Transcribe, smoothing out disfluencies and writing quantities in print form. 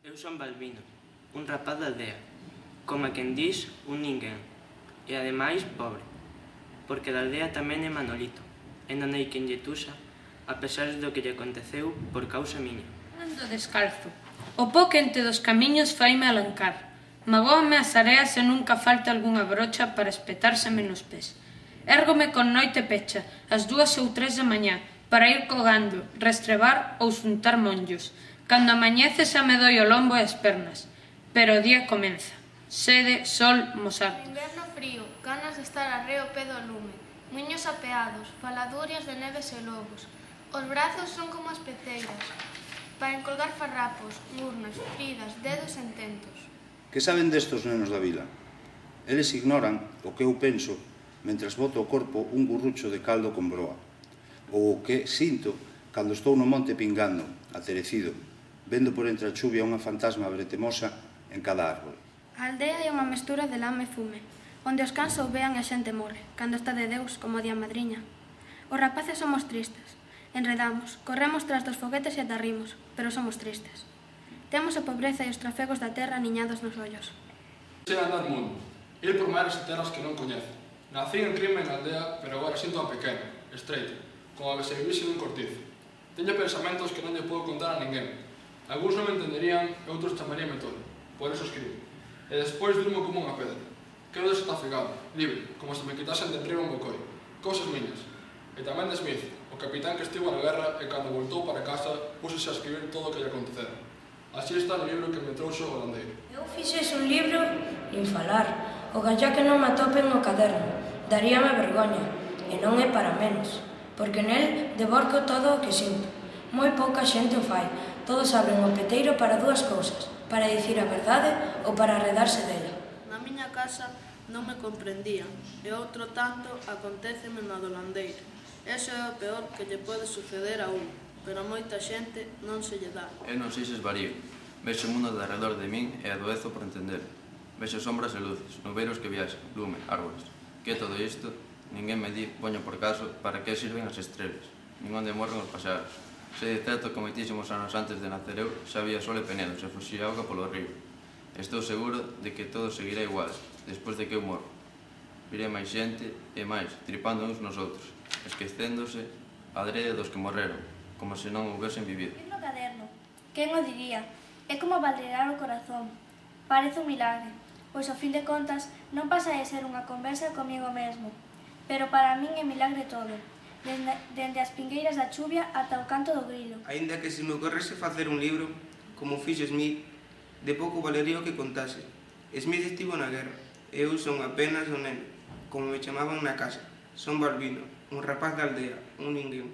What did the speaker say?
Eu son Balbino, un rapaz da aldea, como a quen dis, un ninguén, e ademais pobre, porque da aldea tamén é Manolito, e non hai quen lle tuxa, a pesar do que lle aconteceu por causa miña. Ando descalzo, o pó quente dos camiños faime alancar, magóame as areas e nunca falta algunha brocha para espetárseme nos pés. Érgome con noite pecha, ás 2 ou 3 da mañá, para ir cogando, restrebar ou xuntar monllos. Cando amanhece xa me doi o lombo e as pernas, pero o día comeza. Sede, sol, mosardos. Inverno frío, ganas de estar arreo ao pé do lume, muiños apeados, faladurias de neves e lobos. Os brazos son como as peceiras, para encolgar farrapos, murnas, fridas, dedos ententos. Que saben destos nenos da vila? Eles ignoran o que eu penso mentras boto o corpo un gurrucho de caldo con broa, ou o que sinto cando estou no monte pingando, aterecido, vendo por entre a chuvia unha fantasma bretemosa en cada árbol. A aldea é unha mestura de lama e fume, onde os cans ouvean e a xente morre, cando está de Deus, como di a madriña. Os rapaces somos tristes, enredamos, corremos tras dos foguetes e atarrimos, pero somos tristes. Temos a pobreza e os trafegos da terra aniñados nos ollos. Sei andar mundo, ir por mares e terras que non coñezo. Nací en crime na aldea, pero agora sinto a pequena, estreita, como a que se vivise nun cortizo. Teño pensamentos que non lle podo contar a ninguén. Algúns non me entenderían e outros chamaríame todo. Por eso escribo. E despois durmo como unha pedra. Quedo desatafegado, libre, como se me quitasen de enriba un bocoi. Cousas miñas. E tamén de Smith, o capitán que estivo na guerra e cando voltou para casa púsese a escribir todo o que lle acontecera. Así está no libro que me trouxo o holandeiro. Eu fixese un libro nin falar. O gallá que non me atopen no caderno. Daríame vergoña. E non é para menos. Porque nel devorco todo o que sinto. Moi pouca xente o fai. Todos abren o peteiro para dúas cousas, para dicir a verdade ou para arredarse dela. Na miña casa non me comprendían, e outro tanto aconteceme na do holandeiro. Eso é o peor que lle pode suceder a un, pero a moita xente non se lle dá. Eu non sei se esvarío. Vexo o mundo de arredor de min e adoezo por entender. Vexo sombras e luces, nubeiros que viaxan, lume, árboles. Que é todo isto? Ninguén me di, poño por caso, para que sirven as estrelas, nin onde morren os paxaros. Sei de certo que moitísimos anos antes de nacer eu xa había sol e penedos e fuxía auga polo río. Estou seguro de que todo seguirá igual, despois de que eu morro. Virei máis xente e máis, tripando uns nos outros, esquecéndose adrede dos que morreron, como se non houvesen vivido. Ir no caderno, quen o diría? É como balear o corazón. Parece un milagre, pois ao fin de contas non pasa de ser unha conversa comigo mesmo. Pero para min é milagre todo. Dende as pingueiras da chuvia ata o canto do grilo. Aínda que se me ocorrese facer un libro, como fixe Smith, de pouco valería o que contase. Smith estivo na guerra, e eu son apenas un neno, como me chamaban na casa. Son Balbino, un rapaz da aldea, un ninguén.